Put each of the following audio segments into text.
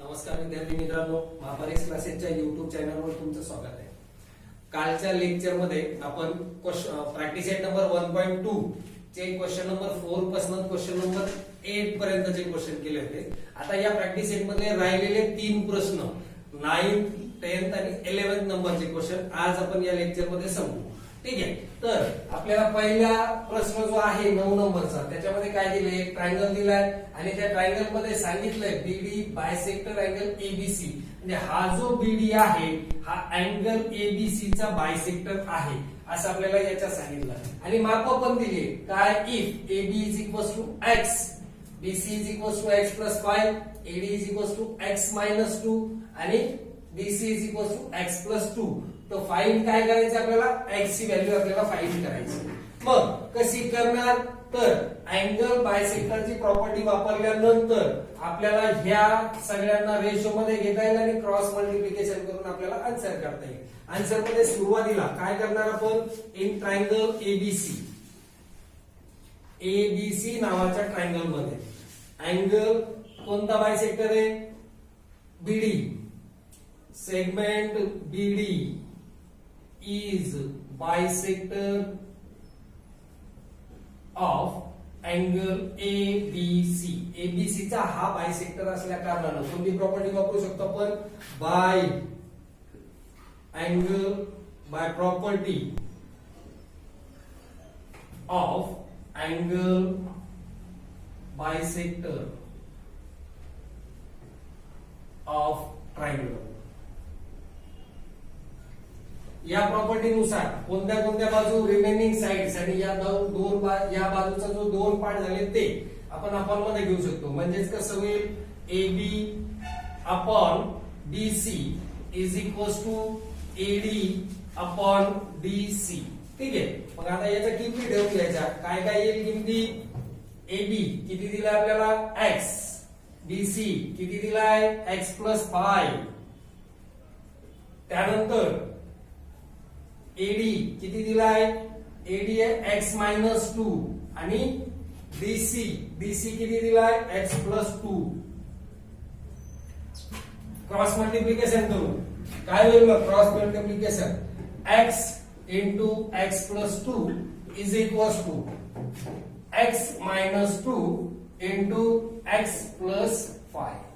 नमस्कार विद्यार्थी मित्रांनो, महापारेस क्लासेसच्या युट्यूब चॅनलवर तुमचं स्वागत आहे. कालच्या लेक्चर मध्ये आपण प्रॅक्टिस सेट नंबर 1.2 चे क्वेश्चन नंबर 4 पासून क्वेश्चन नंबर 8 पर्यंतचे क्वेश्चन केले होते. आता या प्रॅक्टिस सेट मध्ये राहिलेले 3 प्रश्न 9th 10th आणि 11th नंबरचे क्वेश्चन आज आपण या लेक्चर मध्ये संपवू. ठीक आहे. तर आपल्याला पहिला प्रश्न जो आहे 9 नंबरचा, त्याच्यामध्ये काय दिले, एक ट्रायंगल दिलाय आणि त्या ट्रायंगल मध्ये सांगितलंय बीडी बायसेक्टर अँगल एबीसी. म्हणजे हा जो बीडी आहे हा अँगल एबीसी चा बायसेक्टर आहे असं आपल्याला याच्यात सांगितलं. आणि माप पण दिली काय, if AB is equal to x, BC is equal to x plus 5, AD is equal to x minus 2 आणि BC is equal to x plus 2. तो फाइंड काय करायचं आपल्याला, एक्स ची व्हॅल्यू आपल्याला फाइंड करायची. मग कशी करणार, तर अँगल बायसेक्टरची प्रॉपर्टी वापरल्यानंतर आपल्याला ह्या सगळ्यांना रेशो मध्ये घेता येईल आणि क्रॉस मल्टिप्लिकेशन करून आपल्याला आन्सर करता येईल. आन्सर मध्ये सुरुवातीला काय करणार आपण, इन ट्रायंगल एबीसी, एबीसी नावाच्या ट्रायंगल मध्ये अँगल कोणता बायसेक्टर आहे, B D, segment B D is bisector of angle ABC. ABC चा हा बायसेक्टर असल्या कारणानं कोणती प्रॉपर्टी वापरू शकतो आपण, by angle by property of angle bisector of triangle. या प्रॉपर्टीनुसार कोणत्या कोणत्या बाजू, रिमेनिंग साइड्स आणि या या बाजूचा जो 2 पार्ट झाले ते आपण मध्ये घेऊ शकतो. म्हणजेच कसं होईल, AB upon BC is equal to AD upon BC. ठीक आहे. मग आता याच्या किमती ठेवून घ्यायच्या, काय काय येईल किमती, AB किती दिलाय आपल्याला, x, BC किती दिलाय, x प्लस 5, त्यानंतर एडी किती दिलाय, एडी आहे x मायनस 2 आणि बीसी, बीसी किती दिलाय, x प्लस 2. क्रॉस मल्टिप्लिकेशन करू काय होईल, मग cross multiplication x into x plus 2 is equal to x minus 2 into x plus 5.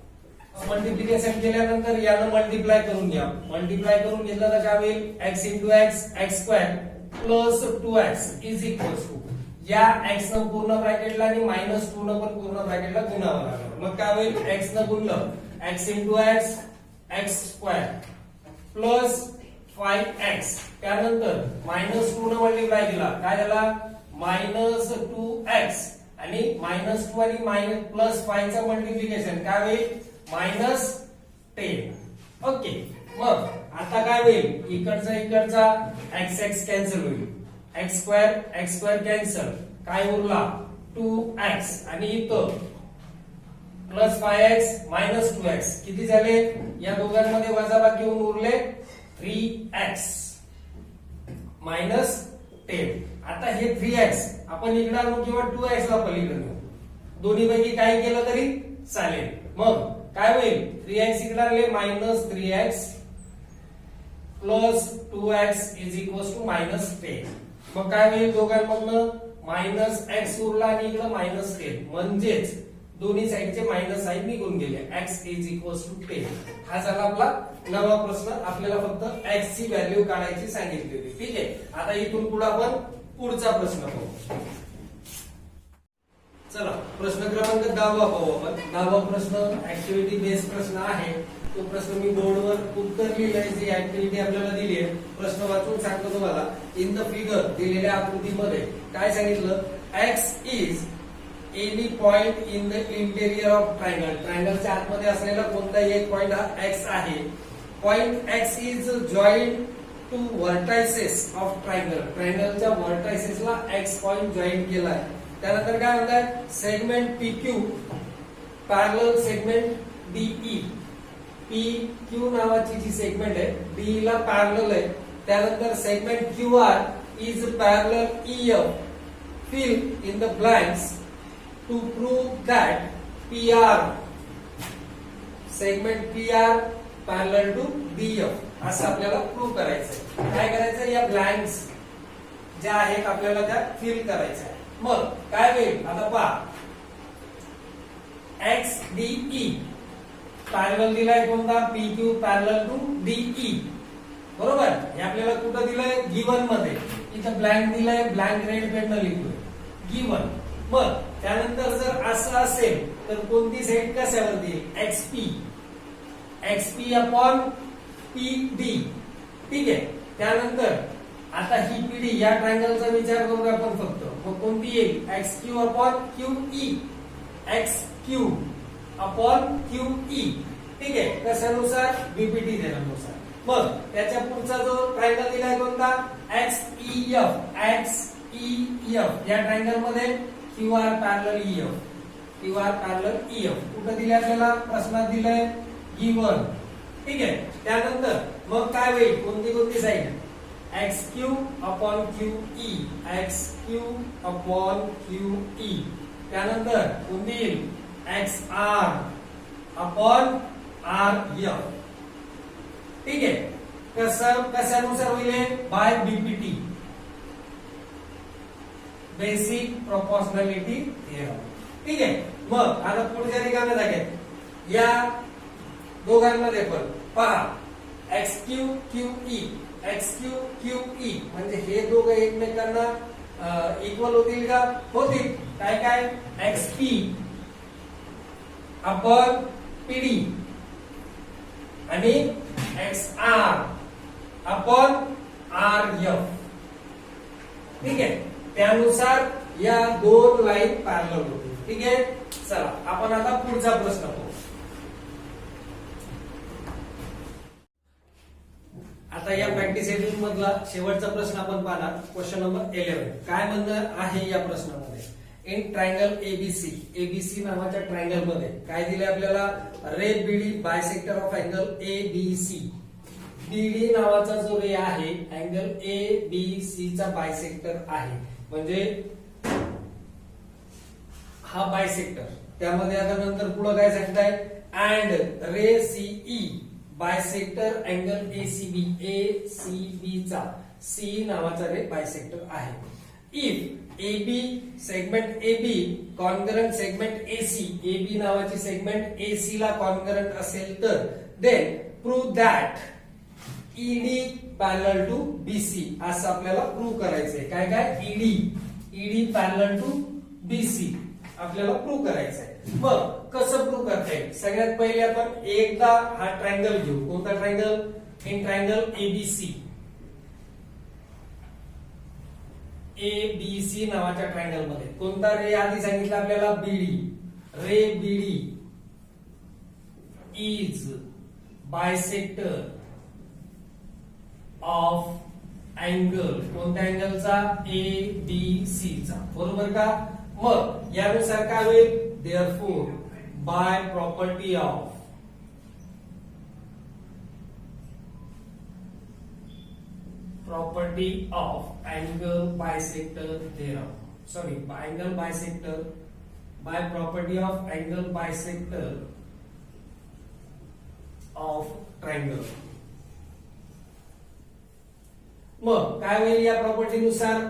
Multiplication केल्यानंतर यानं मल्टिप्लाय करून घ्या. मल्टिप्लाय करून घेतलं तर काय होईल, x into x, x square plus 2x is equal to या x न पूर्ण ब्रॅकेटला आणि मायनस 2 न पण पूर्ण ब्रॅकेटला गुणावं लागेल. मग काय होईल, x न गुणलं x into x, x square plus 5x, त्यानंतर मायनस 2 न मल्टिप्लाय केला काय झाला, मायनस 2x आणि मायनस 2 आणि मायनस प्लस 5 चं मल्टिप्लिकेशन काय होईल, मायनस 10. ओके. मग आता काय होईल, इकडचा x x कॅन्सल होईल, x स्क्वेअर कॅन्सल, काय उरला 2x आणि इथं प्लस 5x मायनस 2x किती झाले, या दोघांमध्ये वजाबाकी होऊन उरले 3x मायनस 10. आता हे 3x आपण इकडे आणू किंवा 2x ला पलीकडे आणू, दोन्ही पैकी काही केलं तरी चालेल. मग काय होईल, 3x इकडे आले minus 3x plus 2x is equal to minus 10. मग काय होईल, दोघांमधनं मायनस x उरला आणि इकडे मायनस 10, म्हणजेच दोन्ही साइडचे मायनस साइन निघून गेले, x इज इक्वल टू 10. हा झाला आपला नवा प्रश्न. आपल्याला फक्त x ची व्हॅल्यू काढायची सांगितली होती. ठीक आहे. आता इथून पुढे आपण पुढचा प्रश्न पाहू. चला प्रश्न क्रमांक 10 पाहू आपण. 10 प्रश्न ऍक्टिव्हिटी बेस्ड प्रश्न आहे. तो प्रश्न मी बोर्डवर उत्तर लिहिलंय, जी ऍक्टिव्हिटी आपल्याला दिली आहे. प्रश्न वाचून सांगतो तुम्हाला. इन द फिगर दिलेल्या आकृतीमध्ये काय सांगितलं, x is any point in the interior of triangle. ट्रायंगलच्या आतमध्ये असलेला कोणताही एक पॉइंट हा x आहे. Point x is joint to vertices of triangle. ट्रायंगलच्या व्हर्टायसेसला x पॉइंट जॉईंट केलाय. त्यानंतर काय म्हणतात, segment PQ parallel segment DE. PQ नावाची जी सेगमेंट आहे DE ला पॅरलल आहे. त्यानंतर segment QR is parallel EF. Fill in the blanks to prove that PR segment P R parallel to BF असं आपल्याला प्रूव्ह करायचंय. काय करायचं, या ब्लँक्स ज्या आहेत आपल्याला त्या फिल करायच्या. मग काय होईल आता पहा, एक्स डीई पॅरलल दिलाय कोणता, P Q parallel to DE, बरोबर. हे आपल्याला कुठं दिलंय, गिवन मध्ये. इथं ब्लँक दिलंय, ब्लँक रेड पेननं लिहितोय गिवन. मग त्यानंतर जर असं असेल तर कोणती साईड कशावरती, एक्सपी, एक्सपी अपॉन पीडी, ठीक आहे. त्यानंतर आता ही पीडी या ट्रायंगलचा विचार करू आपण फक्त. मग कोणती येईल, x Q upon QE, x Q upon QE, ठीक आहे. कशानुसार, बीपीटी देण्यानुसार. मग त्याच्या पुढचा जो ट्रायंगल दिलाय कोणता, एक्स ईएफ, एक्स ईएफ. या ट्रायंगल मध्ये Q R parallel EF, Q R parallel EF कुठं दिले आपल्याला, प्रश्नात दिलंय गिवन, ठीक आहे. त्यानंतर मग काय होईल, कोणती कोणती side, x Q upon Q E, x Q upon Q E. त्यानंतर कोणती येईल, x R upon R F, ठीक आहे. कशानुसार होईल, by BPT, basic proportionality theorem, ठीक आहे. मग आता पुढच्या रिकाम्या जागेत या दोघांमध्ये पण पहा, x Q Q E, x Q Q E, म्हणजे हे दोघं एकमेकांना इक्वल होतील का, होतील. काय काय, एक्स पी अपॉन पीडी आणि x R upon R F, ठीक आहे. त्यानुसार या दोन लाईन पॅरलल होतील, ठीक आहे. चला आपण आता पुढचा प्रश्न पाहू. आता या प्रॅक्टिस सेटिंग मधला शेवटचा प्रश्न आपण पाहणार, क्वेश्चन नंबर 11. काय म्हणणं आहे या प्रश्नामध्ये, इन ट्रायंगल एबीसी, एबीसी नावाच्या ट्रायंगल मध्ये काय दिले आपल्याला, ray B D bisector of angle A B C. B D नावाचा जो रे आहे, अँगल ए बी सी चा बायसेक्टर आहे, म्हणजे हा बायसेक्टर. त्यामध्ये आता नंतर पुढे काय सांगताय, and ray CE bisector angle ACB, ACB चा सी नावाचा रे बायसेक्टर आहे. If AB segment AB concurrent segment AC, AB नावाची सेगमेंट AC ला कॉन्करंट असेल तर then prove that ED parallel to BC असं आपल्याला प्रूव्ह करायचंय. काय काय, ED पॅरलल टू BC आपल्याला प्रूव्ह करायचंय. मग कसं प्रूव्ह करता येईल, सगळ्यात पहिले आपण एकदा हा ट्रायंगल घेऊ. कोणता triangle, in triangle ABC, ABC नावाच्या ट्रायंगल मध्ये कोणता रे आधी सांगितलं आपल्याला, बीडी. रे बीडी इज बायसेक्टर ऑफ अँगल, कोणत्या अँगलचा, ABC चा, बरोबर का. मग यानुसार काय होईल, therefore by property of angle bisector theorem, sorry, angle bisector, by property of angle bisector of triangle. मग काय होईल या प्रॉपर्टी नुसार,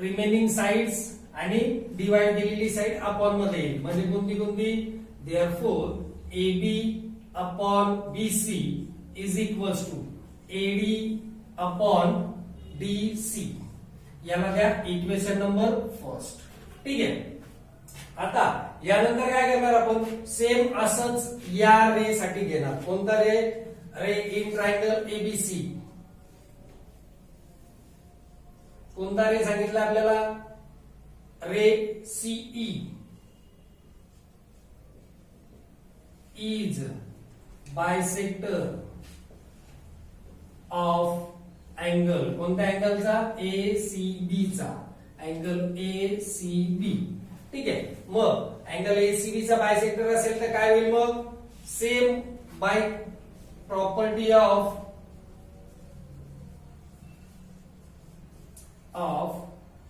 रिमेनिंग साइड्स आणि डिवाइड केलेली साइड अपॉन मध्ये येईल, म्हणजे कोणती कोणती, therefore AB upon BC is equals to AD upon DC. याला द्या इक्वेशन नंबर फर्स्ट, ठीक आहे. आता यानंतर काय करणार आपण, सेम असंच या रे साठी घेणार. कोणता रे, रे इन ट्रायंगल ABC. कोणता रे सांगितलं आपल्याला, रे CE is bisector of angle, कोणत्या अँगलचा, ACB चा, अँगल ACB, ठीक आहे. मग अँगल ACB चा बायसेक्टर असेल तर काय होईल, मग same by property of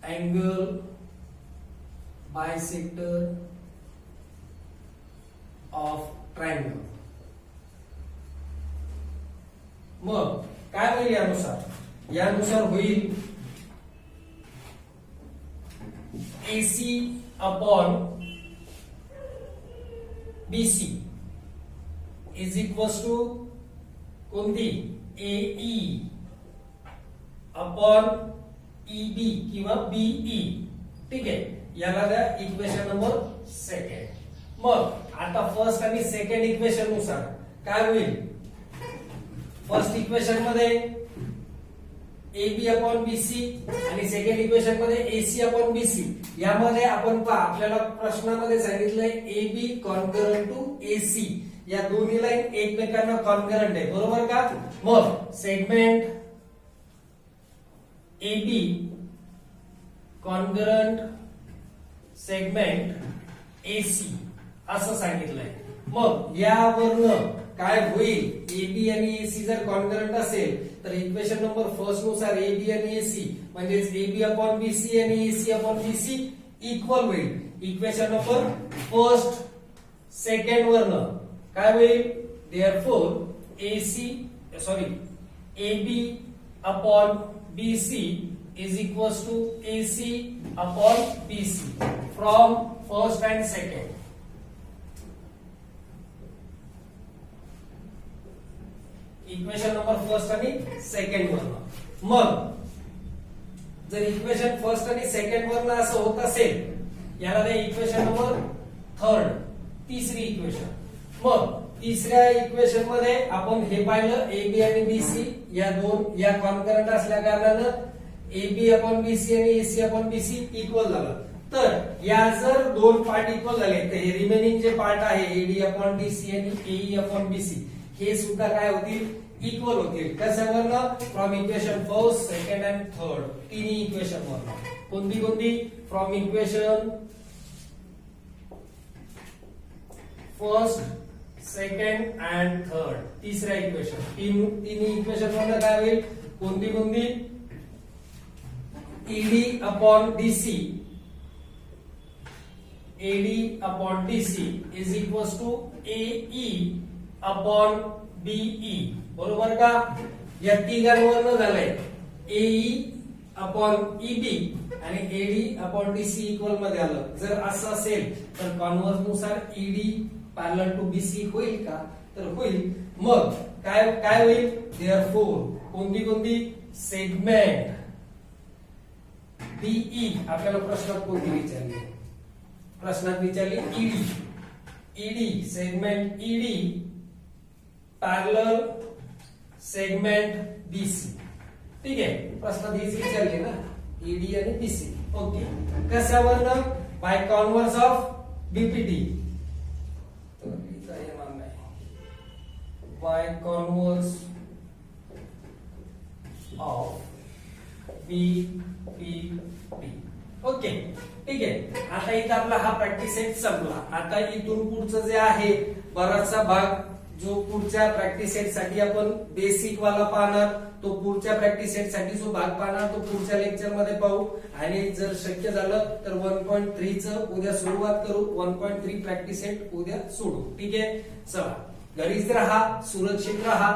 angle bisector of triangle, मग काय होईल यानुसार होईल AC upon BC is equals to कोणती AE अपॉन EB किंवा BE. ठीक आहे, याला द्या इक्वेशन नंबर सेकंड. मग आता फर्स्ट आणि सेकंड इक्वेशन नुसार काय होईल? फर्स्ट इक्वेशन मध्ये AB अपॉन BC आणि सेकंड इक्वेशन मध्ये AC अपॉन BC. यामध्ये आपण पहा, आपल्याला प्रश्नामध्ये सांगितलंय AB कॉन्करंट टू AC. या दोन्ही लाईन एकमेकांना कॉन्करंट आहे, बरोबर का? मग segment AB concurrent segment AC असं सांगितलंय. मग यावरनं काय होईल? AB आणि AC जर कॉन्करंट असेल तर इक्वेशन नंबर फर्स्ट नुसार AB आणि AC म्हणजेच AB अपॉन BC आणि AC अपॉन BC इक्वल होईल. इक्वेशन नंबर फर्स्ट सेकंड वरनं काय होईल? Therefore AB upon BC is equals to AC upon BC from first and second. Equation number first आणि second वरनं. मग जर इक्वेशन फर्स्ट आणि सेकंड वरनं असं होत असेल, याला द्या इक्वेशन नंबर थर्ड, तिसरी इक्वेशन. मग तिसऱ्या इक्वेशन मध्ये आपण हे पाहिलं AB आणि BC या कॉन्करंट असल्या कारणानं AB अपॉन BC आणि AC अपॉन BC इक्वल झालं. तर या जर दोन पार्ट इक्वल झाले तर हे रिमेनिंग जे पार्ट आहे AD अपॉन DC आणि AE अपॉन BC हे सुद्धा काय होतील? इक्वल होतील. कशावरनं? From equation first second and third. तिन्ही इक्वेशन वरनं. कोणती? From equation first second and third. तिसऱ्या इक्वेशन तिन्ही इक्वेशन वरनं काय होईल? कोणती? AD upon DC is equals to AE upon BE. बरोबर का? या तिघांवरनं झालंय AE अपॉन EB आणि AD अपॉन DC इक्वल मध्ये आलं. जर असं असेल तर कॉन्व्हर्स नुसार ED पॅरलल टू BC होईल का? तर होईल. मग काय होईल? देअरफॉर कोणती? Segment BE. आपल्याला प्रश्नात कोणती विचारली? प्रश्नात विचारली ED segment ED parallel segment BC. ठीक आहे, प्रश्नात हीच विचारली ना, ED आणि BC. ओके, कशावरनं? By converse of BPT. By converse of BPT. Okay, ठीक आहे. आता इथं आपला हा प्रॅक्टिस सेट संपला. आता इथून पुढचं जे आहे बराचसा भाग जो पुढच्या प्रॅक्टिस सेट साठी आपण बेसिक वाला पाहणार, तो पुढच्या प्रॅक्टिस सेट साठी जो भाग पाहणार तो पुढच्या लेक्चर मध्ये पाहू. आणि जर शक्य झालं तर 1.3 च उद्या सुरुवात करू. 1.3 प्रॅक्टिस सेट उद्या सोडू. ठीक आहे, चला घरीच राहा, सुरक्षित राहा.